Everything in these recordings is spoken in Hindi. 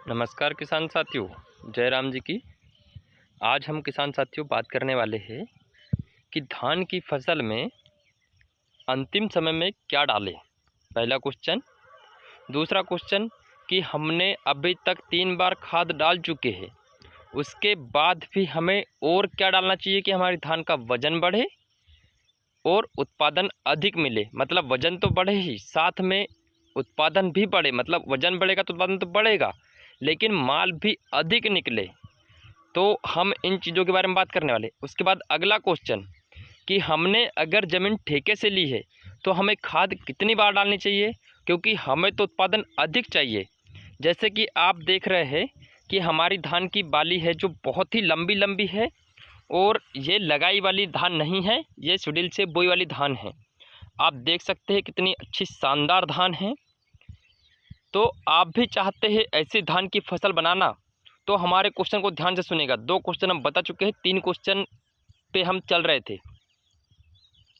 नमस्कार किसान साथियों, जय राम जी की। आज हम किसान साथियों बात करने वाले हैं कि धान की फसल में अंतिम समय में क्या डालें। पहला क्वेश्चन। दूसरा क्वेश्चन कि हमने अभी तक 3 बार खाद डाल चुके हैं, उसके बाद भी हमें और क्या डालना चाहिए कि हमारी धान का वजन बढ़े और उत्पादन अधिक मिले। मतलब वजन तो बढ़े ही, साथ में उत्पादन भी बढ़े। मतलब वजन बढ़ेगा तो उत्पादन तो बढ़ेगा, लेकिन माल भी अधिक निकले। तो हम इन चीज़ों के बारे में बात करने वाले। उसके बाद अगला क्वेश्चन कि हमने अगर ज़मीन ठेके से ली है तो हमें खाद कितनी बार डालनी चाहिए, क्योंकि हमें तो उत्पादन अधिक चाहिए। जैसे कि आप देख रहे हैं कि हमारी धान की बाली है जो बहुत ही लंबी लंबी है, और ये लगाई वाली धान नहीं है, ये शेड्यूल से बोई वाली धान है। आप देख सकते हैं कितनी अच्छी शानदार धान है। तो आप भी चाहते हैं ऐसी धान की फसल बनाना, तो हमारे क्वेश्चन को ध्यान से सुनेगा। 2 क्वेश्चन हम बता चुके हैं, 3 क्वेश्चन पे हम चल रहे थे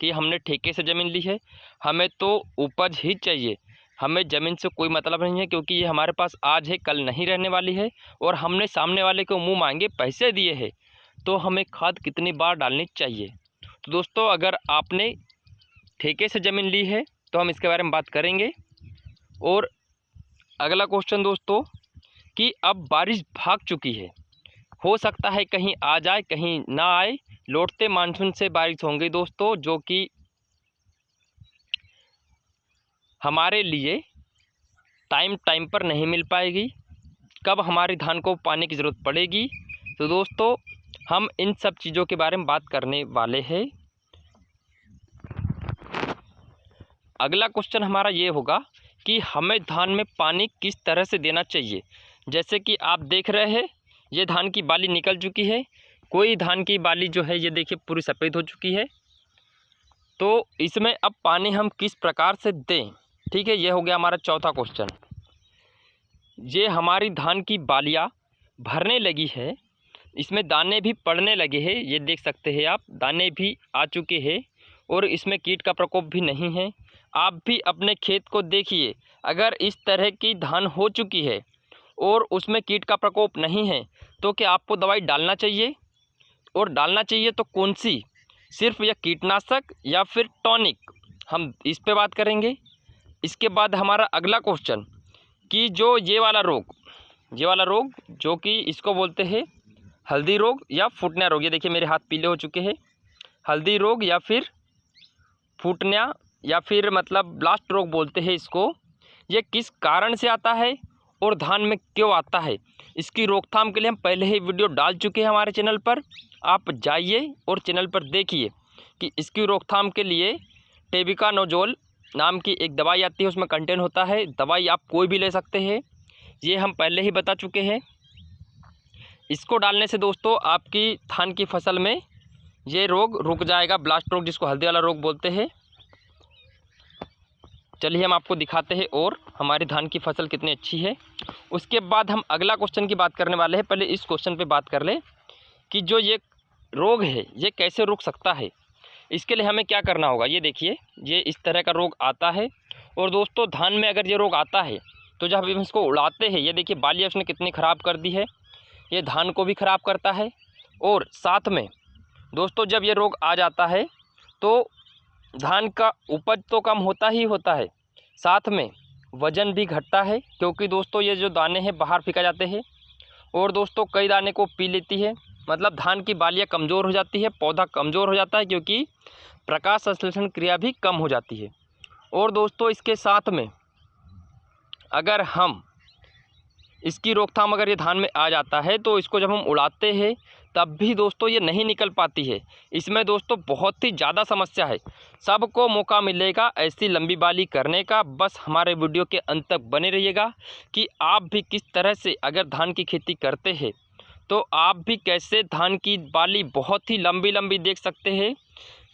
कि हमने ठेके से ज़मीन ली है, हमें तो उपज ही चाहिए, हमें ज़मीन से कोई मतलब नहीं है, क्योंकि ये हमारे पास आज है कल नहीं रहने वाली है। और हमने सामने वाले को मुँह मांगे पैसे दिए हैं, तो हमें खाद कितनी बार डालनी चाहिए। तो दोस्तों, अगर आपने ठेके से ज़मीन ली है तो हम इसके बारे में बात करेंगे। और अगला क्वेश्चन दोस्तों कि अब बारिश भाग चुकी है, हो सकता है कहीं आ जाए कहीं ना आए, लौटते मानसून से बारिश होंगी दोस्तों, जो कि हमारे लिए टाइम टाइम पर नहीं मिल पाएगी। कब हमारी धान को पानी की ज़रूरत पड़ेगी, तो दोस्तों हम इन सब चीज़ों के बारे में बात करने वाले हैं। अगला क्वेश्चन हमारा ये होगा कि हमें धान में पानी किस तरह से देना चाहिए। जैसे कि आप देख रहे हैं ये धान की बाली निकल चुकी है, कोई धान की बाली जो है ये देखिए पूरी सफ़ेद हो चुकी है। तो इसमें अब पानी हम किस प्रकार से दें, ठीक है। ये हो गया हमारा चौथा क्वेश्चन। ये हमारी धान की बालियाँ भरने लगी है, इसमें दाने भी पड़ने लगे हैं, ये देख सकते हैं आप, दाने भी आ चुके हैं और इसमें कीट का प्रकोप भी नहीं है। आप भी अपने खेत को देखिए, अगर इस तरह की धान हो चुकी है और उसमें कीट का प्रकोप नहीं है, तो क्या आपको दवाई डालना चाहिए, और डालना चाहिए तो कौन सी, सिर्फ या कीटनाशक या फिर टॉनिक, हम इस पे बात करेंगे। इसके बाद हमारा अगला क्वेश्चन कि जो ये वाला रोग जो कि इसको बोलते हैं हल्दी रोग या फुटना रोग, ये देखिए मेरे हाथ पीले हो चुके हैं। हल्दी रोग या फिर फुटना या फिर मतलब ब्लास्ट रोग बोलते हैं इसको, ये किस कारण से आता है और धान में क्यों आता है, इसकी रोकथाम के लिए हम पहले ही वीडियो डाल चुके हैं हमारे चैनल पर। आप जाइए और चैनल पर देखिए कि इसकी रोकथाम के लिए टेबिकानोजोल नाम की एक दवाई आती है, उसमें कंटेन होता है। दवाई आप कोई भी ले सकते हैं, ये हम पहले ही बता चुके हैं। इसको डालने से दोस्तों आपकी धान की फसल में ये रोग रुक जाएगा, ब्लास्ट रोग जिसको हल्दी वाला रोग बोलते हैं। चलिए हम आपको दिखाते हैं और हमारी धान की फसल कितनी अच्छी है। उसके बाद हम अगला क्वेश्चन की बात करने वाले हैं। पहले इस क्वेश्चन पे बात कर लें कि जो ये रोग है ये कैसे रुक सकता है। इसके लिए हमें क्या करना होगा, ये देखिए ये इस तरह का रोग आता है। और दोस्तों धान में अगर ये रोग आता है तो जब हम इसको उड़ाते हैं, ये देखिए बालियाँ उसने कितनी ख़राब कर दी है, ये धान को भी ख़राब करता है। और साथ में दोस्तों जब ये रोग आ जाता है तो धान का उपज तो कम होता ही होता है, साथ में वज़न भी घटता है, क्योंकि दोस्तों ये जो दाने हैं बाहर फेंका जाते हैं और दोस्तों कई दाने को पी लेती है। मतलब धान की बालियाँ कमज़ोर हो जाती है, पौधा कमज़ोर हो जाता है, क्योंकि प्रकाश संश्लेषण क्रिया भी कम हो जाती है। और दोस्तों इसके साथ में अगर हम इसकी रोकथाम अगर ये धान में आ जाता है तो इसको जब हम उड़ाते हैं तब भी दोस्तों ये नहीं निकल पाती है। इसमें दोस्तों बहुत ही ज़्यादा समस्या है। सबको मौका मिलेगा ऐसी लंबी बाली करने का, बस हमारे वीडियो के अंत तक बने रहिएगा कि आप भी किस तरह से अगर धान की खेती करते हैं तो आप भी कैसे धान की बाली बहुत ही लंबी लंबी देख सकते हैं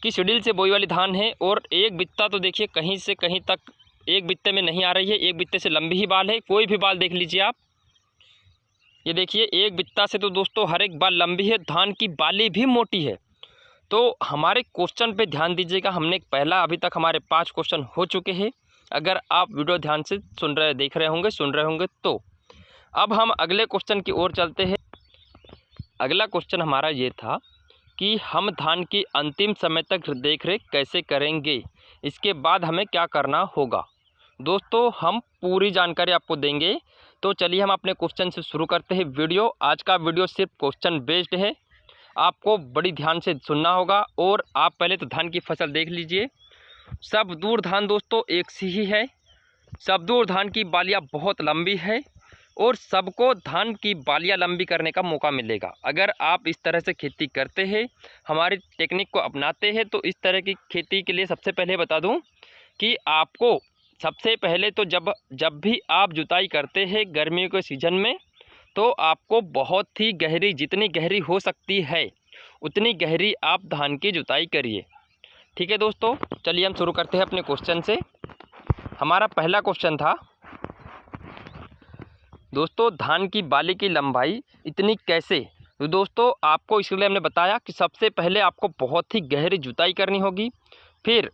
कि शेड्यूल से बोई वाली धान है। और एक बित्ता तो देखिए कहीं से कहीं तक एक बित्ते में नहीं आ रही है, एक बित्ते से लंबी ही बाल है। कोई भी बाल देख लीजिए आप, ये देखिए एक बित्ता से तो दोस्तों हर एक बाल लंबी है, धान की बाली भी मोटी है। तो हमारे क्वेश्चन पे ध्यान दीजिएगा। हमने पहला अभी तक हमारे 5 क्वेश्चन हो चुके हैं। अगर आप वीडियो ध्यान से सुन रहे होंगे तो अब हम अगले क्वेश्चन की ओर चलते हैं। अगला क्वेश्चन हमारा ये था कि हम धान की अंतिम समय तक देखरेख कैसे करेंगे, इसके बाद हमें क्या करना होगा। दोस्तों हम पूरी जानकारी आपको देंगे, तो चलिए हम अपने क्वेश्चन से शुरू करते हैं वीडियो। आज का वीडियो सिर्फ क्वेश्चन बेस्ड है, आपको बड़ी ध्यान से सुनना होगा। और आप पहले तो धान की फसल देख लीजिए। सब दूर धान दोस्तों एक सी ही है। सब दूर धान की बालियाँ बहुत लंबी है और सबको धान की बालियाँ लंबी करने का मौका मिलेगा अगर आप इस तरह से खेती करते हैं, हमारी टेक्निक को अपनाते हैं। तो इस तरह की खेती के लिए सबसे पहले बता दूं कि आपको सबसे पहले तो जब भी आप जुताई करते हैं गर्मियों के सीज़न में, तो आपको बहुत ही गहरी, जितनी गहरी हो सकती है उतनी गहरी आप धान की जुताई करिए। ठीक है दोस्तों, चलिए हम शुरू करते हैं अपने क्वेश्चन से। हमारा पहला क्वेश्चन था दोस्तों, धान की बाली की लंबाई इतनी कैसे। तो दोस्तों आपको इसलिए हमने बताया कि सबसे पहले आपको बहुत ही गहरी जुताई करनी होगी। फिर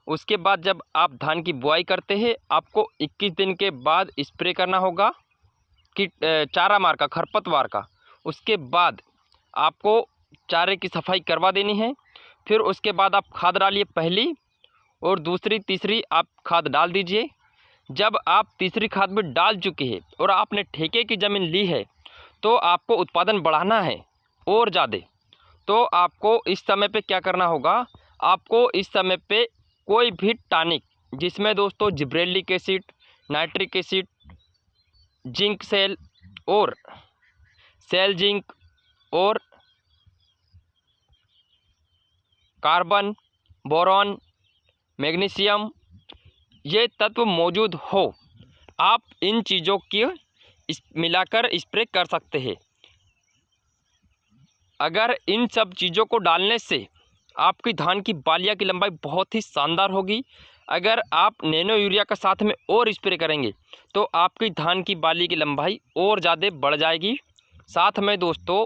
उसके बाद जब आप धान की बुआई करते हैं, आपको 21 दिन के बाद स्प्रे करना होगा कि चारा मार का, खरपतवार का। उसके बाद आपको चारे की सफाई करवा देनी है। फिर उसके बाद आप खाद डालिए, पहली और दूसरी तीसरी आप खाद डाल दीजिए। जब आप तीसरी खाद भी डाल चुके हैं और आपने ठेके की ज़मीन ली है, तो आपको उत्पादन बढ़ाना है और ज़्यादा। तो आपको इस समय पे क्या करना होगा, आपको इस समय पे कोई भी टॉनिक जिसमें दोस्तों gibberellic acid, nitric acid, zinc सेल और सेल जिंक और कार्बन, बोरॉन, मैग्नीशियम, ये तत्व मौजूद हो, आप इन चीज़ों की मिलाकर स्प्रे कर सकते हैं। अगर इन सब चीज़ों को डालने से आपकी धान की बालियाँ की लंबाई बहुत ही शानदार होगी। अगर आप नैनो यूरिया का साथ में और स्प्रे करेंगे तो आपकी धान की बाली की लंबाई और ज़्यादा बढ़ जाएगी। साथ में दोस्तों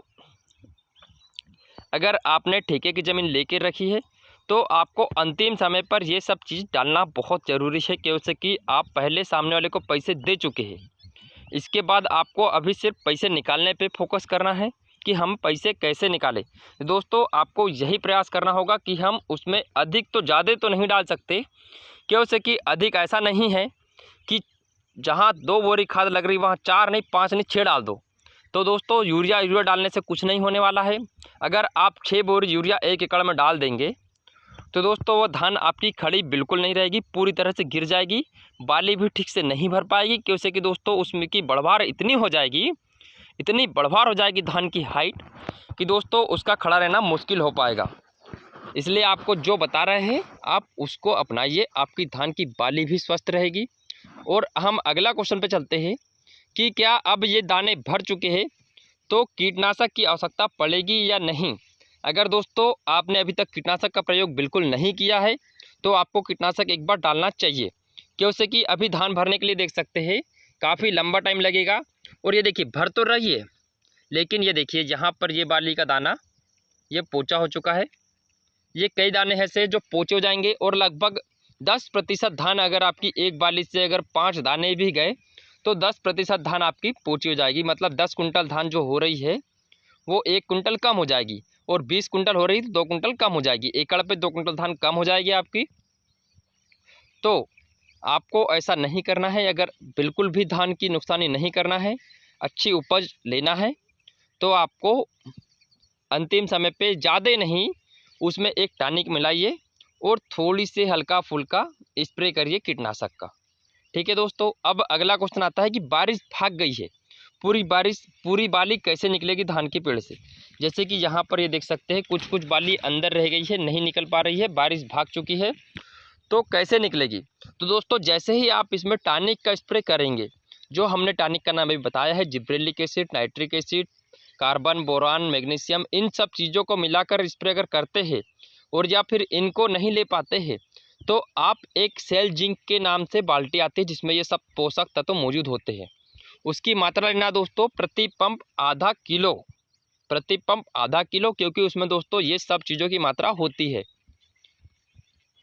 अगर आपने ठेके की ज़मीन लेके रखी है, तो आपको अंतिम समय पर ये सब चीज़ डालना बहुत ज़रूरी है, क्योंकि आप पहले सामने वाले को पैसे दे चुके हैं। इसके बाद आपको अभी सिर्फ पैसे निकालने पे फोकस करना है कि हम पैसे कैसे निकालें। दोस्तों आपको यही प्रयास करना होगा कि हम उसमें अधिक तो ज़्यादा तो नहीं डाल सकते, क्योंकि अधिक ऐसा नहीं है कि जहाँ 2 बोरी खाद लग रही वहाँ 4 नहीं 5 नहीं 6 डाल दो। तो दोस्तों यूरिया डालने से कुछ नहीं होने वाला है। अगर आप 6 बोरी यूरिया 1 एकड़ में डाल देंगे तो दोस्तों वो धान आपकी खड़ी बिल्कुल नहीं रहेगी, पूरी तरह से गिर जाएगी, बाली भी ठीक से नहीं भर पाएगी। क्योंकि दोस्तों उसमें की बढ़वार इतनी हो जाएगी, इतनी बढ़वार हो जाएगी धान की हाइट कि दोस्तों उसका खड़ा रहना मुश्किल हो पाएगा। इसलिए आपको जो बता रहे हैं आप उसको अपनाइए, आपकी धान की बाली भी स्वस्थ रहेगी। और हम अगला क्वेश्चन पे चलते हैं कि क्या अब ये दाने भर चुके हैं तो कीटनाशक की आवश्यकता पड़ेगी या नहीं। अगर दोस्तों आपने अभी तक कीटनाशक का प्रयोग बिल्कुल नहीं किया है, तो आपको कीटनाशक एक बार डालना चाहिए। क्योंकि अभी धान भरने के लिए देख सकते हैं काफ़ी लंबा टाइम लगेगा। और ये देखिए भर तो रही है, लेकिन ये देखिए यहाँ पर ये बाली का दाना ये पोचा हो चुका है। ये कई दाने ऐसे जो पोचे हो जाएंगे और लगभग 10% धान, अगर आपकी एक बाली से अगर 5 दाने भी गए तो 10% धान आपकी पोची हो जाएगी। मतलब 10 कुंटल धान जो हो रही है वो 1 कुंटल कम हो जाएगी, और 20 कुंटल हो रही तो 2 कुंटल कम हो जाएगी। एकड़ पे 2 कुंटल धान कम हो जाएगी आपकी। तो आपको ऐसा नहीं करना है। अगर बिल्कुल भी धान की नुकसानी नहीं करना है, अच्छी उपज लेना है, तो आपको अंतिम समय पे ज़्यादा नहीं उसमें एक टॉनिक मिलाइए और थोड़ी से हल्का फुल्का स्प्रे करिए कीटनाशक का। ठीक है दोस्तों, अब अगला क्वेश्चन आता है कि बारिश भाग गई है, पूरी बाली कैसे निकलेगी धान के पेड़ से। जैसे कि यहाँ पर ये देख सकते हैं कुछ बाली अंदर रह गई है, नहीं निकल पा रही है, बारिश भाग चुकी है, तो कैसे निकलेगी। तो दोस्तों जैसे ही आप इसमें टॉनिक का स्प्रे करेंगे, जो हमने टॉनिक का नाम अभी बताया है, gibberellic acid, nitric acid, carbon, boron, magnesium, इन सब चीज़ों को मिलाकर स्प्रे अगर करते हैं और या फिर इनको नहीं ले पाते हैं, तो आप एक सेल जिंक के नाम से बाल्टी आती है जिसमें ये सब पोषक तत्व मौजूद होते हैं, उसकी मात्रा लेना दोस्तों प्रति पंप आधा किलो, क्योंकि उसमें दोस्तों ये सब चीज़ों की मात्रा होती है।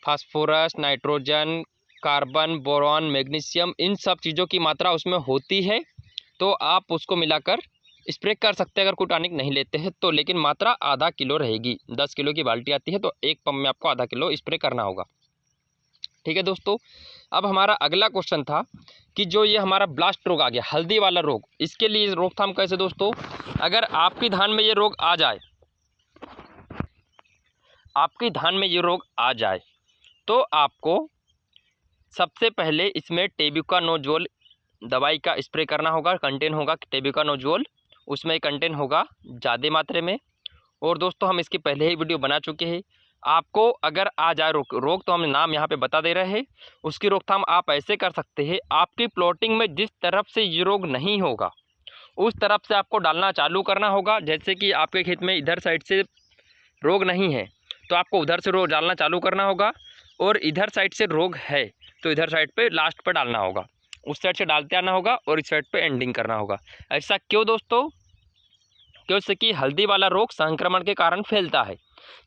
Phosphorus, nitrogen, carbon, boron, magnesium, इन सब चीज़ों की मात्रा उसमें होती है। तो आप उसको मिलाकर स्प्रे कर सकते हैं अगर कोई टॉनिक नहीं लेते हैं तो, लेकिन मात्रा आधा किलो रहेगी। 10 किलो की बाल्टी आती है तो एक पंप में आपको आधा किलो स्प्रे करना होगा। ठीक है दोस्तों, अब हमारा अगला क्वेश्चन था कि जो ये हमारा ब्लास्ट रोग आ गया, हल्दी वाला रोग, इसके लिए रोकथाम कैसे दोस्तों? अगर आपकी धान में ये रोग आ जाए, आपकी धान में ये रोग आ जाए तो आपको सबसे पहले इसमें टेबुकानोजोल दवाई का स्प्रे करना होगा। कंटेन होगा टेबुकानोजोल, उसमें कंटेन होगा ज़्यादा मात्रा में। और दोस्तों हम इसकी पहले ही वीडियो बना चुके हैं। आपको अगर आ जाए रोग तो हम नाम यहाँ पे बता दे रहे हैं। उसकी रोकथाम आप ऐसे कर सकते हैं, आपकी प्लॉटिंग में जिस तरफ से ये रोग नहीं होगा उस तरफ से आपको डालना चालू करना होगा। जैसे कि आपके खेत में इधर साइड से रोग नहीं है तो आपको उधर से रोग डालना चालू करना होगा, और इधर साइड से रोग है तो इधर साइड पे लास्ट पर डालना होगा। उस साइड से डालते आना होगा और इस साइड पे एंडिंग करना होगा। ऐसा क्यों दोस्तों? क्योंकि कि हल्दी वाला रोग संक्रमण के कारण फैलता है।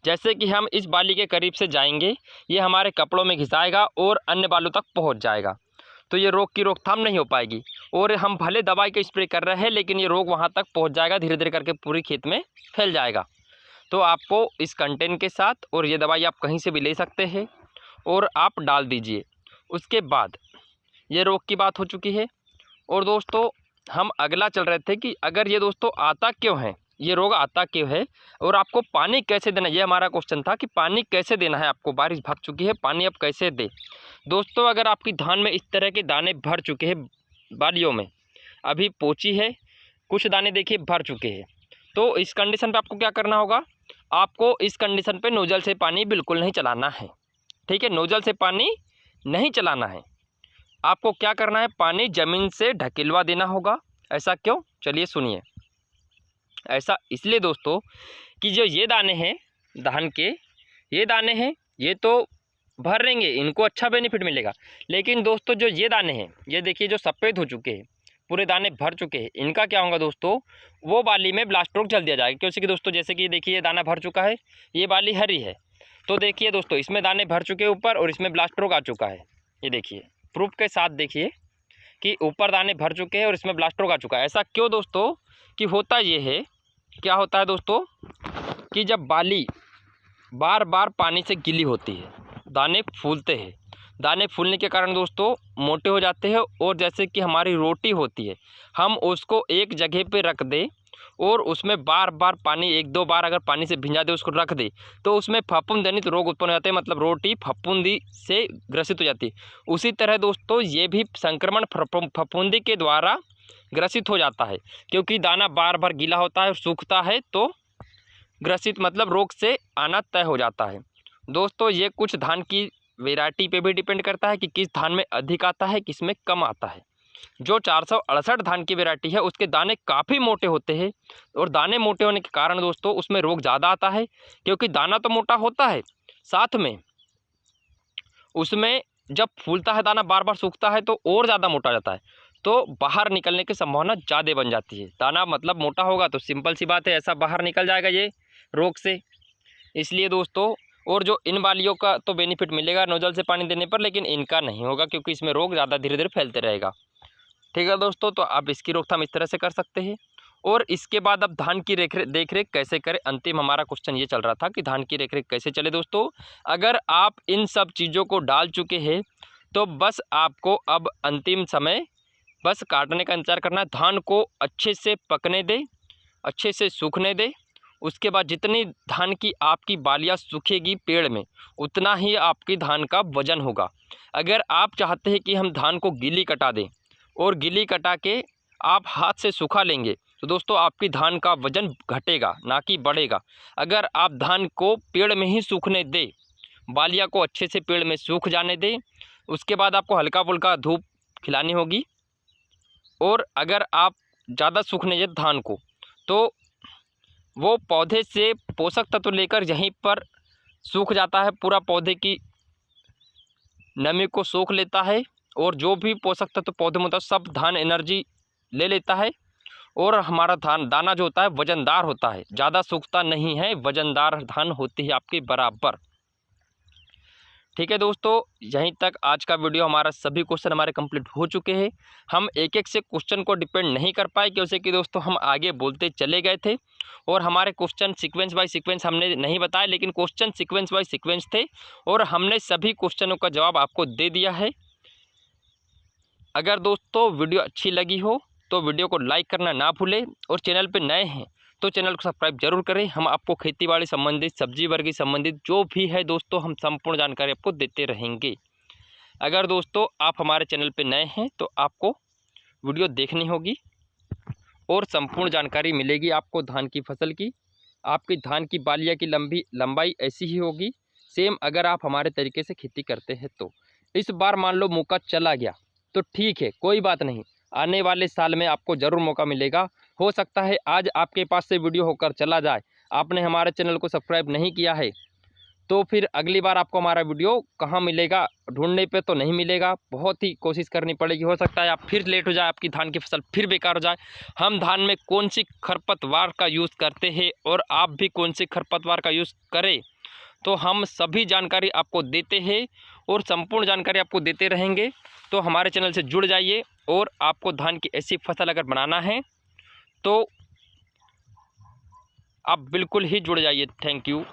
जैसे कि हम इस बाली के करीब से जाएंगे, ये हमारे कपड़ों में घिसाएगा और अन्य बालों तक पहुंच जाएगा, तो ये रोग की रोकथाम नहीं हो पाएगी। और हम भले दवाई का स्प्रे कर रहे हैं लेकिन ये रोग वहाँ तक पहुँच जाएगा, धीरे धीरे करके पूरी खेत में फैल जाएगा। तो आपको इस कंटेंट के साथ, और ये दवाई आप कहीं से भी ले सकते हैं, और आप डाल दीजिए। उसके बाद ये रोग की बात हो चुकी है। और दोस्तों हम अगला चल रहे थे कि अगर ये दोस्तों आता क्यों है, ये रोग आता क्यों है और आपको पानी कैसे देना, ये हमारा क्वेश्चन था कि पानी कैसे देना है आपको। बारिश भाग चुकी है, पानी अब कैसे दे। दोस्तों अगर आपकी धान में इस तरह के दाने भर चुके हैं, बालियों में अभी पोची है, कुछ दाने देखिए भर चुके हैं, तो इस कंडीशन पे आपको क्या करना होगा? आपको इस कंडीशन पे नोजल से पानी बिल्कुल नहीं चलाना है। ठीक है, नोजल से पानी नहीं चलाना है। आपको क्या करना है? पानी ज़मीन से ढकेलवा देना होगा। ऐसा क्यों? चलिए सुनिए। ऐसा इसलिए दोस्तों कि जो ये दाने हैं धान के, ये दाने हैं, ये तो भर रहेंगे, इनको अच्छा बेनिफिट मिलेगा। लेकिन दोस्तों जो ये दाने हैं, ये देखिए जो सफ़ेद हो चुके हैं, पूरे दाने भर चुके हैं, इनका क्या होगा दोस्तों? वो बाली में ब्लास्ट रोग जल दिया जाएगा। क्योंकि दोस्तों जैसे कि देखिए ये दाना भर चुका है, ये बाली हरी है, तो देखिए दोस्तों इसमें दाने भर चुके हैं ऊपर और इसमें ब्लास्ट रोग आ चुका है। ये देखिए प्रूफ के साथ देखिए कि ऊपर दाने भर चुके हैं और इसमें ब्लास्ट रोग आ चुका है। ऐसा क्यों दोस्तों? कि होता ये है, क्या होता है दोस्तों कि जब बाली बार बार पानी से गीली होती है, दाने फूलते हैं, दाने फूलने के कारण दोस्तों मोटे हो जाते हैं। और जैसे कि हमारी रोटी होती है, हम उसको एक जगह पे रख दें और उसमें बार बार पानी, एक दो बार अगर पानी से भिंजा दे, उसको रख दे, तो उसमें फफूंद जनित रोग उत्पन्न हो जाते हैं, मतलब रोटी फफूंदी से ग्रसित हो जाती है। उसी तरह दोस्तों ये भी संक्रमण फफूंदी के द्वारा ग्रसित हो जाता है, क्योंकि दाना बार बार गीला होता है और सूखता है, तो ग्रसित मतलब रोग से आना तय हो जाता है। दोस्तों ये कुछ धान की वैरायटी पे भी डिपेंड करता है कि किस धान में अधिक आता है, किस में कम आता है। जो 468 धान की वैरायटी है उसके दाने काफ़ी मोटे होते हैं, और दाने मोटे होने के कारण दोस्तों उसमें रोग ज़्यादा आता है, क्योंकि दाना तो मोटा होता है, साथ में उसमें जब फूलता है दाना, बार बार सूखता है, तो और ज़्यादा मोटा जाता है, तो बाहर निकलने की संभावना ज़्यादा बन जाती है। दाना मतलब मोटा होगा तो सिंपल सी बात है ऐसा बाहर निकल जाएगा ये रोग से। इसलिए दोस्तों, और जो इन बालियों का तो बेनिफिट मिलेगा नोजल से पानी देने पर, लेकिन इनका नहीं होगा क्योंकि इसमें रोग ज़्यादा धीरे धीरे फैलते रहेगा। ठीक है दोस्तों, तो आप इसकी रोकथाम इस तरह से कर सकते हैं। और इसके बाद अब धान की देख रेख कैसे करें, अंतिम हमारा क्वेश्चन ये चल रहा था कि धान की देख रेख कैसे चले। दोस्तों अगर आप इन सब चीज़ों को डाल चुके हैं तो बस आपको अब अंतिम समय बस काटने का इंतजार करना है। धान को अच्छे से पकने दे, अच्छे से सूखने दे। उसके बाद जितनी धान की आपकी बालियाँ सूखेगी पेड़ में, उतना ही आपकी धान का वजन होगा। अगर आप चाहते हैं कि हम धान को गीली कटा दें और गीली कटा के आप हाथ से सूखा लेंगे, तो दोस्तों आपकी धान का वजन घटेगा ना कि बढ़ेगा। अगर आप धान को पेड़ में ही सूखने दें, बालियाँ को अच्छे से पेड़ में सूख जाने दें, उसके बाद आपको हल्का फुल्का धूप खिलानी होगी। और अगर आप ज़्यादा सूखने दें धान को, तो वो पौधे से पोषक तत्व लेकर यहीं पर सूख जाता है, पूरा पौधे की नमी को सोख लेता है, और जो भी पोषक तत्व पौधे में होता है सब धान एनर्जी ले लेता है, और हमारा धान दाना जो होता है वजनदार होता है, ज़्यादा सूखता नहीं है, वजनदार धान होती है आपकी बराबर। ठीक है दोस्तों, यहीं तक आज का वीडियो हमारा सभी क्वेश्चन हमारे कंप्लीट हो चुके हैं। हम एक एक से क्वेश्चन को डिपेंड नहीं कर पाए क्योंकि कि दोस्तों हम आगे बोलते चले गए थे और हमारे क्वेश्चन सीक्वेंस बाय सीक्वेंस हमने नहीं बताए, लेकिन क्वेश्चन सीक्वेंस बाय सीक्वेंस थे और हमने सभी क्वेश्चनों का जवाब आपको दे दिया है। अगर दोस्तों वीडियो अच्छी लगी हो तो वीडियो को लाइक करना ना भूलें और चैनल पर नए हैं तो चैनल को सब्सक्राइब जरूर करें। हम आपको खेतीबाड़ी संबंधित, सब्जी वर्गी संबंधित जो भी है दोस्तों, हम संपूर्ण जानकारी आपको देते रहेंगे। अगर दोस्तों आप हमारे चैनल पर नए हैं तो आपको वीडियो देखनी होगी और संपूर्ण जानकारी मिलेगी आपको धान की फसल की। आपकी धान की बालिया की लंबाई ऐसी ही होगी सेम, अगर आप हमारे तरीके से खेती करते हैं तो। इस बार मान लो मौका चला गया तो ठीक है, कोई बात नहीं, आने वाले साल में आपको ज़रूर मौका मिलेगा। हो सकता है आज आपके पास से वीडियो होकर चला जाए, आपने हमारे चैनल को सब्सक्राइब नहीं किया है, तो फिर अगली बार आपको हमारा वीडियो कहाँ मिलेगा, ढूंढने पे तो नहीं मिलेगा, बहुत ही कोशिश करनी पड़ेगी। हो सकता है आप फिर लेट हो जाए, आपकी धान की फसल फिर बेकार हो जाए। हम धान में कौन सी खरपतवार का यूज़ करते हैं और आप भी कौन सी खरपतवार का यूज़ करें, तो हम सभी जानकारी आपको देते हैं और संपूर्ण जानकारी आपको देते रहेंगे। तो हमारे चैनल से जुड़ जाइए और आपको धान की ऐसी फसल अगर बनाना है तो आप बिल्कुल ही जुड़ जाइए। Thank you.